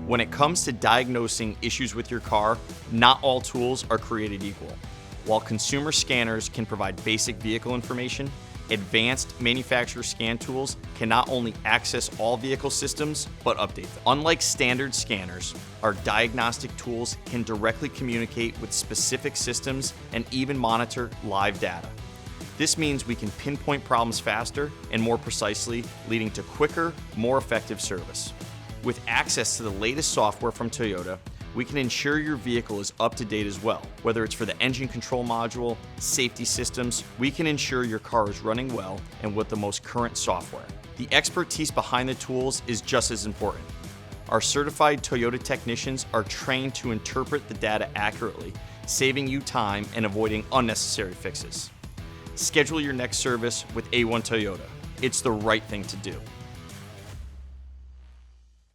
When it comes to diagnosing issues with your car, not all tools are created equal. While consumer scanners can provide basic vehicle information, advanced manufacturer scan tools can not only access all vehicle systems, but update them. Unlike standard scanners, our diagnostic tools can directly communicate with specific systems and even monitor live data. This means we can pinpoint problems faster and more precisely, leading to quicker, more effective service. With access to the latest software from Toyota, we can ensure your vehicle is up to date as well. Whether it's for the engine control module, safety systems, we can ensure your car is running well and with the most current software. The expertise behind the tools is just as important. Our certified Toyota technicians are trained to interpret the data accurately, saving you time and avoiding unnecessary fixes. Schedule your next service with A1 Toyota. It's the right thing to do.